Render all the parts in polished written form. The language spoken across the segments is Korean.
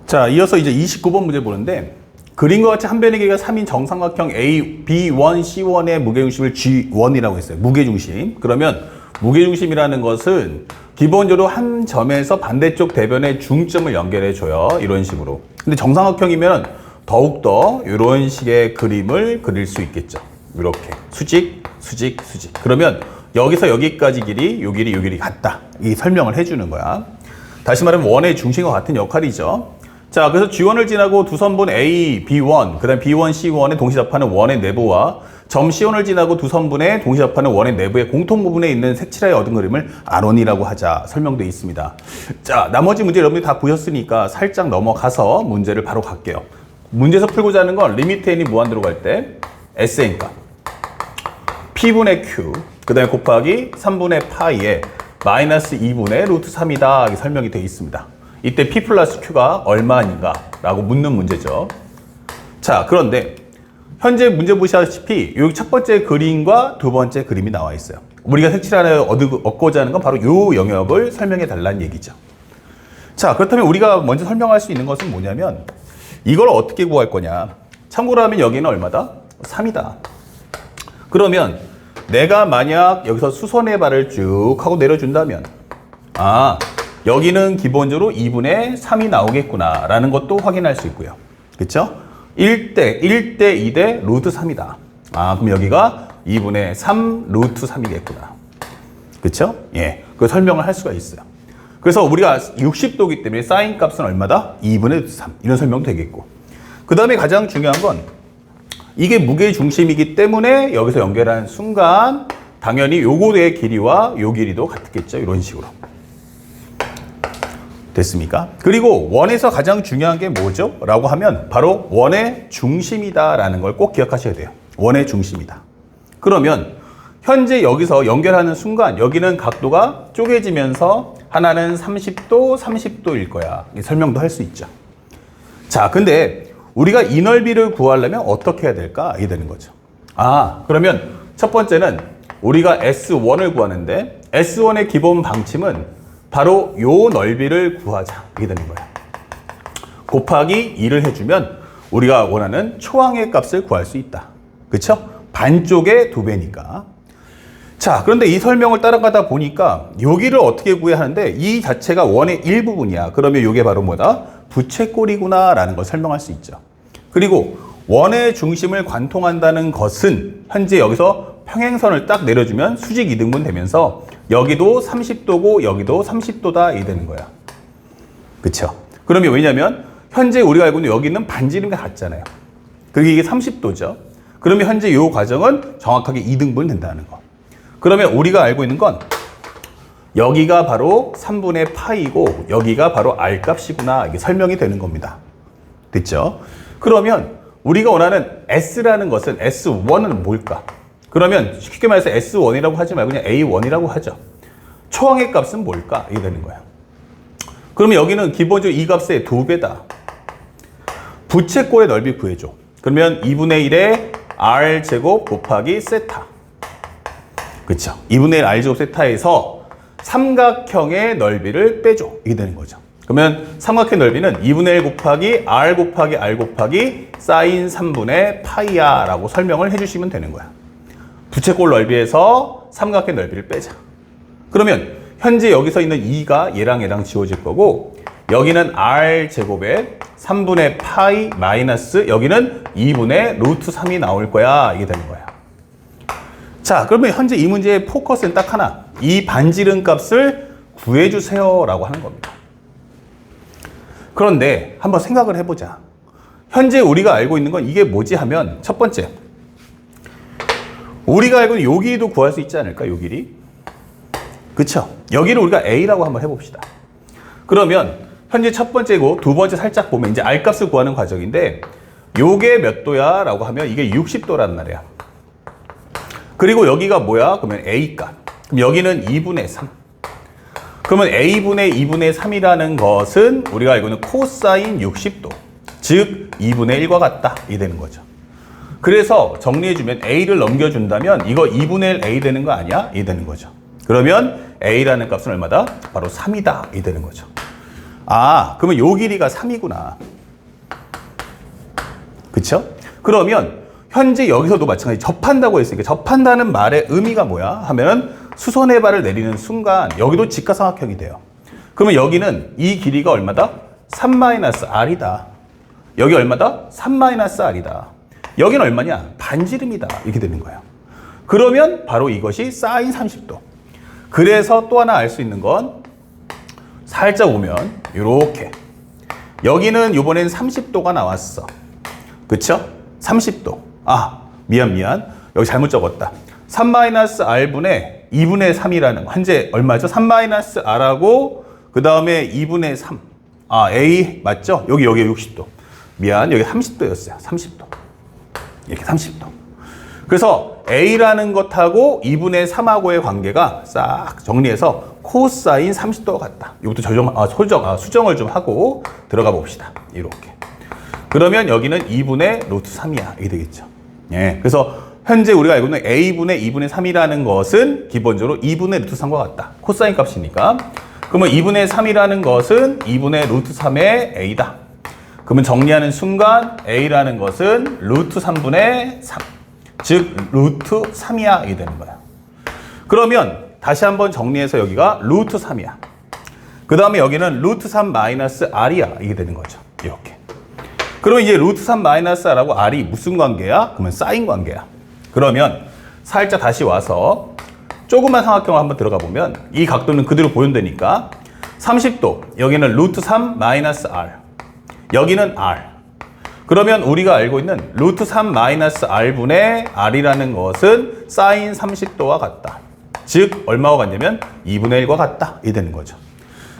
자, 이어서 이제 29번 문제 보는데 그림과 같이 한 변의 길이가 3인 정삼각형 A, B1, C1의 무게중심을 G1이라고 했어요. 무게중심. 그러면 무게중심이라는 것은 기본적으로 한 점에서 반대쪽 대변의 중점을 연결해줘요. 이런 식으로. 근데 정삼각형이면 더욱더 이런 식의 그림을 그릴 수 있겠죠. 이렇게. 수직, 수직, 수직. 그러면 여기서 여기까지 길이, 요 길이, 요 길이 같다. 이 설명을 해주는 거야. 다시 말하면 원의 중심과 같은 역할이죠. 자, 그래서 G1을 지나고 두 선분 A, B1, 그 다음 B1, C1에 동시접하는 원의 내부와 점 C1을 지나고 두 선분에 동시접하는 원의 내부의 공통 부분에 있는 색칠하여 얻은 그림을 R1이라고 하자 설명되어 있습니다. 자, 나머지 문제 여러분들이 다 보셨으니까 살짝 넘어가서 문제를 바로 갈게요. 문제에서 풀고자 하는 건 리미트 n이 무한대로 갈 때 SN값 P분의 Q, 그 다음에 곱하기 3분의 파이에 마이너스 2분의 루트 3이다 이렇게 설명이 되어 있습니다. 이때 P 플러스 Q가 얼마인가 라고 묻는 문제죠. 자, 그런데 현재 문제 보시다시피 여기 첫 번째 그림과 두 번째 그림이 나와 있어요. 우리가 색칠하여 얻고자 하는 건 바로 이 영역을 설명해 달라는 얘기죠. 자, 그렇다면 우리가 먼저 설명할 수 있는 것은 뭐냐면 이걸 어떻게 구할 거냐. 참고로 하면 여기는 얼마다? 3이다. 그러면 내가 만약 여기서 수선의 발을 쭉 하고 내려준다면 여기는 기본적으로 2분의 3이 나오겠구나 라는 것도 확인할 수 있고요. 그쵸? 1대 2대 루트 3이다. 그럼 여기가 2분의 3 루트 3이겠구나. 그쵸? 예. 그 설명을 할 수가 있어요. 그래서 우리가 60도기 때문에 사인 값은 얼마다? 2분의 루트 3. 이런 설명도 되겠고. 그 다음에 가장 중요한 건 이게 무게 중심이기 때문에 여기서 연결하는 순간 당연히 요거의 길이와 요 길이도 같겠죠. 이런 식으로. 됐습니까? 그리고 원에서 가장 중요한 게 뭐죠? 라고 하면 바로 원의 중심이다 라는 걸 꼭 기억하셔야 돼요. 원의 중심이다. 그러면 현재 여기서 연결하는 순간 여기는 각도가 쪼개지면서 하나는 30도, 30도일 거야. 설명도 할 수 있죠. 자, 근데 우리가 이 넓이를 구하려면 어떻게 해야 될까? 이게 되는 거죠. 그러면 첫 번째는 우리가 S1을 구하는데 S1의 기본 방침은 바로 요 넓이를 구하자. 이게 되는 거예요. 곱하기 2를 해주면 우리가 원하는 초항의 값을 구할 수 있다. 그쵸? 반쪽의 2배니까. 자, 그런데 이 설명을 따라가다 보니까 여기를 어떻게 구해야 하는데 이 자체가 원의 일부분이야. 그러면 이게 바로 뭐다? 부채꼴이구나 라는 걸 설명할 수 있죠. 그리고 원의 중심을 관통한다는 것은 현재 여기서 평행선을 딱 내려주면 수직 이등분 되면서 여기도 30도고 여기도 30도다 이 되는 거야. 그쵸? 그러면 왜냐면 현재 우리가 알고 있는 여기는 반지름과 같잖아요. 그리고 이게 30도죠. 그러면 현재 이 과정은 정확하게 이등분 된다는 거. 그러면 우리가 알고 있는 건 여기가 바로 3분의 파이고 여기가 바로 R 값이구나 이게 설명이 되는 겁니다. 됐죠? 그러면 우리가 원하는 S라는 것은 S1은 뭘까? 그러면 쉽게 말해서 S1이라고 하지 말고 그냥 A1이라고 하죠. 초항의 값은 뭘까? 이게 되는 거예요. 그러면 여기는 기본적으로 이 값의 2배다. 부채꼴의 넓이 구해줘. 그러면 2분의 1의 R제곱 곱하기 세타. 그쵸? 2분의 1 R제곱 세타에서 삼각형의 넓이를 빼줘. 이게 되는 거죠. 그러면 삼각형 넓이는 2분의 1 곱하기 R 곱하기 R 곱하기 사인 3분의 파이야 라고 설명을 해주시면 되는 거야. 부채꼴 넓이에서 삼각형 넓이를 빼자. 그러면 현재 여기서 있는 2가 얘랑 지워질 거고 여기는 R제곱에 3분의 파이 마이너스 여기는 2분의 루트 3이 나올 거야. 이게 되는 거야. 자, 그러면 현재 이 문제의 포커스는 딱 하나. 이 반지름 값을 구해주세요 라고 하는 겁니다. 그런데 한번 생각을 해보자. 현재 우리가 알고 있는 건 이게 뭐지 하면 첫 번째 우리가 알고 있는 요 길이도 구할 수 있지 않을까? 요 길이. 그쵸? 여기를 우리가 A라고 한번 해봅시다. 그러면 현재 첫 번째고 두 번째 살짝 보면 이제 R 값을 구하는 과정인데 요게 몇 도야? 라고 하면 이게 60도란 말이야. 그리고 여기가 뭐야? 그러면 A 값. 그럼 여기는 2분의 3. 그러면 A분의 2분의 3이라는 것은 우리가 알고 있는 코사인 60도. 즉 2분의 1과 같다. 이 되는 거죠. 그래서 정리해주면 A를 넘겨준다면 이거 2분의 1 A 되는 거 아니야? 이 되는 거죠. 그러면 A라는 값은 얼마다? 바로 3이다. 이 되는 거죠. 아, 그러면 요 길이가 3이구나. 그쵸? 그러면 현재 여기서도 마찬가지 접한다고 했으니까 접한다는 말의 의미가 뭐야? 하면 수선의 발을 내리는 순간 여기도 직각삼각형이 돼요. 그러면 여기는 이 길이가 얼마다? 3-r이다. 여기 얼마다? 3-r이다. 여기는 얼마냐? 반지름이다. 이렇게 되는 거예요. 그러면 바로 이것이 사인 30도. 그래서 또 하나 알 수 있는 건 살짝 오면 이렇게 여기는 이번엔 30도가 나왔어. 그쵸? 30도. 아, 미안. 여기 잘못 적었다. 3-r분의 2분의 3이라는 거. 현재 얼마죠? 3-r하고 그 다음에 2분의 3. 아, A 맞죠? 여기 60도. 미안, 여기 30도였어요. 30도. 이렇게 30도. 그래서 A라는 것하고 2분의 3하고의 관계가 싹 정리해서 코사인 30도가 같다. 이것도 수정을 좀 하고 들어가 봅시다. 이렇게. 그러면 여기는 2분의 루트 3이야. 이게 되겠죠. 예. 그래서 현재 우리가 알고 있는 A분의 2분의 3이라는 것은 기본적으로 2분의 루트 3과 같다. 코사인 값이니까. 그러면 2분의 3이라는 것은 2분의 루트 3의 A다. 그러면 정리하는 순간 A라는 것은 루트 3분의 3. 즉 루트 3이야. 이게 되는 거야. 그러면 다시 한번 정리해서 여기가 루트 3이야. 그 다음에 여기는 루트 3 마이너스 R이야. 이게 되는 거죠. 이렇게. 그러면 이제 루트 3 마이너스 R하고 R이 무슨 관계야? 그러면 사인 관계야. 그러면 살짝 다시 와서 조그만 삼각형을 한번 들어가 보면 이 각도는 그대로 보존되니까 30도. 여기는 루트 3 마이너스 R. 여기는 R. 그러면 우리가 알고 있는 루트 3 마이너스 R분의 R이라는 것은 사인 30도와 같다. 즉 얼마와 같냐면 2분의 1과 같다. 이 되는 거죠.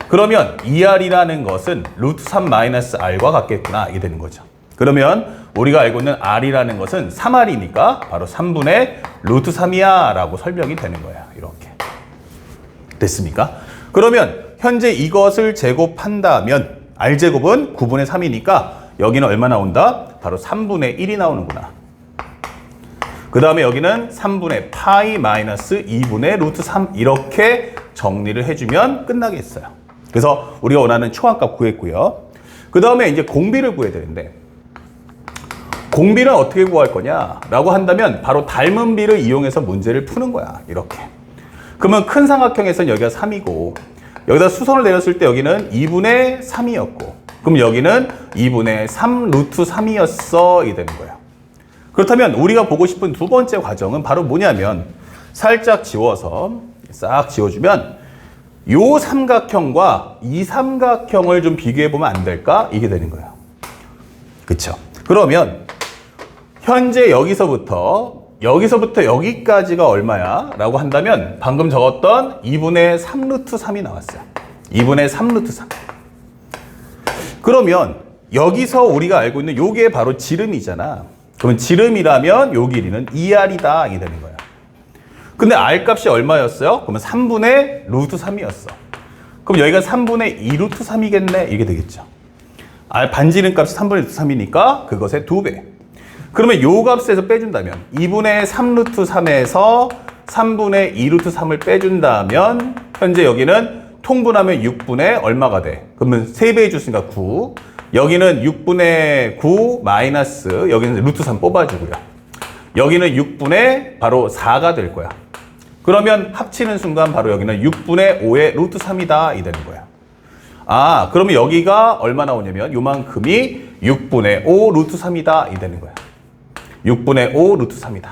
그러면 2R이라는 것은 루트 3 마이너스 R과 같겠구나. 이게 되는 거죠. 그러면 우리가 알고 있는 R이라는 것은 3R이니까 바로 3분의 루트 3이야 라고 설명이 되는 거야. 이렇게. 됐습니까? 그러면 현재 이것을 제곱한다면 R제곱은 9분의 3이니까 여기는 얼마 나온다? 바로 3분의 1이 나오는구나. 그 다음에 여기는 3분의 파이 마이너스 2분의 루트 3 이렇게 정리를 해주면 끝나겠어요. 그래서 우리가 원하는 초항값 구했고요. 그 다음에 이제 공비를 구해야 되는데 공비는 어떻게 구할 거냐 라고 한다면 바로 닮은 비를 이용해서 문제를 푸는 거야. 이렇게. 그러면 큰 삼각형에서는 여기가 3이고 여기다 수선을 내렸을 때 여기는 2분의 3이었고 그럼 여기는 2분의 3 루트 3이었어. 이 되는 거예요. 그렇다면 우리가 보고 싶은 두 번째 과정은 바로 뭐냐면 살짝 지워서 싹 지워주면 요 삼각형과 이 삼각형을 좀 비교해보면 안 될까? 이게 되는 거예요. 그쵸? 그러면 현재 여기서부터 여기까지가 얼마야? 라고 한다면 방금 적었던 2분의 3 루트 3이 나왔어요. 2분의 3 루트 3. 그러면 여기서 우리가 알고 있는 요게 바로 지름이잖아. 그러면 지름이라면 요 길이는 2R이다. 이게 되는 거야. 근데 R 값이 얼마였어요? 그러면 3분의 루트 3이었어. 그럼 여기가 3분의 2 루트 3이겠네? 이게 되겠죠. R 반지름 값이 3분의 루트 3이니까 그것의 2배. 그러면 요 값에서 빼준다면 2분의 3 루트 3에서 3분의 2 루트 3을 빼준다면 현재 여기는 통분하면 6분의 얼마가 돼? 그러면 3배 해줬으니까 9. 여기는 6분의 9 마이너스 여기는 루트 3 뽑아주고요. 여기는 6분의 바로 4가 될 거야. 그러면 합치는 순간 바로 여기는 6분의 5의 루트 3이다. 이 되는 거야. 아, 그러면 여기가 얼마 나오냐면 요만큼이 6분의 5 루트 3이다. 이 되는 거야. 6분의 5 루트 3이다.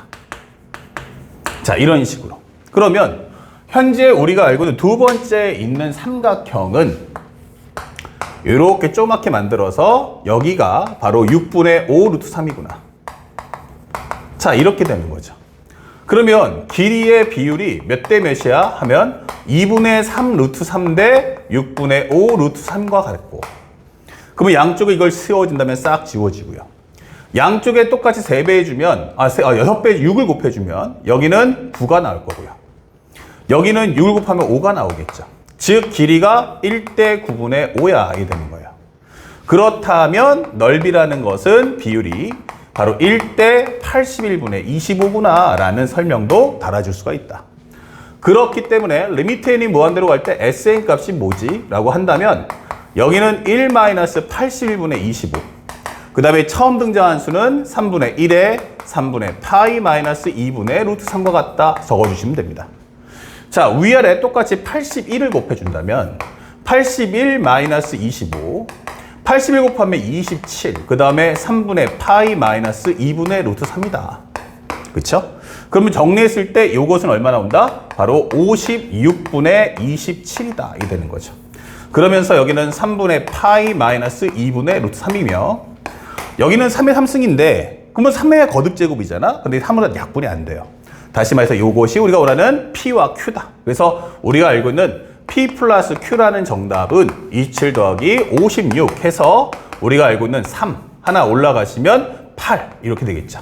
자, 이런 식으로. 그러면 현재 우리가 알고 있는 두 번째 있는 삼각형은 이렇게 조그맣게 만들어서 여기가 바로 6분의 5 루트 3이구나. 자, 이렇게 되는 거죠. 그러면 길이의 비율이 몇 대 몇이야? 하면 2분의 3 루트 3 대 6분의 5 루트 3과 같고 그러면 양쪽에 이걸 세워준다면 싹 지워지고요. 양쪽에 똑같이 3배 해주면 6배 6을 곱해주면 여기는 9가 나올 거고요. 여기는 6을 곱하면 5가 나오겠죠. 즉 길이가 1대 9분의 5야. 이게 되는 거예요. 그렇다면 넓이라는 것은 비율이 바로 1대 81분의 25구나 라는 설명도 달아줄 수가 있다. 그렇기 때문에 리미트 n이 무한대로 갈 때 Sn 값이 뭐지? 라고 한다면 여기는 1-81분의 25. 그 다음에 처음 등장한 수는 3분의 1에 3분의 파이 마이너스 2분의 루트 3과 같다 적어주시면 됩니다. 자, 위아래 똑같이 81을 곱해준다면 81 마이너스 25, 81 곱하면 27, 그 다음에 3분의 파이 마이너스 2분의 루트 3이다. 그쵸? 그러면 정리했을 때 이것은 얼마 나온다? 바로 56분의 27이다. 이게 되는 거죠. 그러면서 여기는 3분의 파이 마이너스 2분의 루트 3이며 여기는 3의 3승인데 그러면 3의 거듭제곱이잖아. 근데 3은 약분이 안 돼요. 다시 말해서 이것이 우리가 원하는 P와 Q다. 그래서 우리가 알고 있는 P 플러스 Q라는 정답은 27 더하기 56 해서 우리가 알고 있는 3 하나 올라가시면 8 이렇게 되겠죠.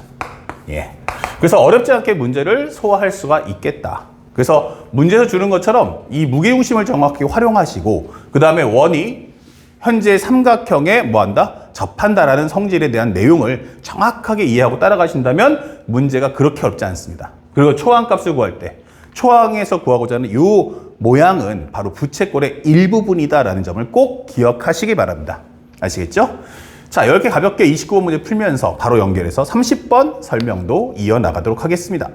예. 그래서 어렵지 않게 문제를 소화할 수가 있겠다. 그래서 문제에서 주는 것처럼 이 무게중심을 정확히 활용하시고 그 다음에 원이 현재 삼각형에 뭐한다? 접한다라는 성질에 대한 내용을 정확하게 이해하고 따라가신다면 문제가 그렇게 어렵지 않습니다. 그리고 초항값을 구할 때 초항에서 구하고자 하는 이 모양은 바로 부채꼴의 일부분이다라는 점을 꼭 기억하시기 바랍니다. 아시겠죠? 자, 이렇게 가볍게 29번 문제 풀면서 바로 연결해서 30번 설명도 이어나가도록 하겠습니다.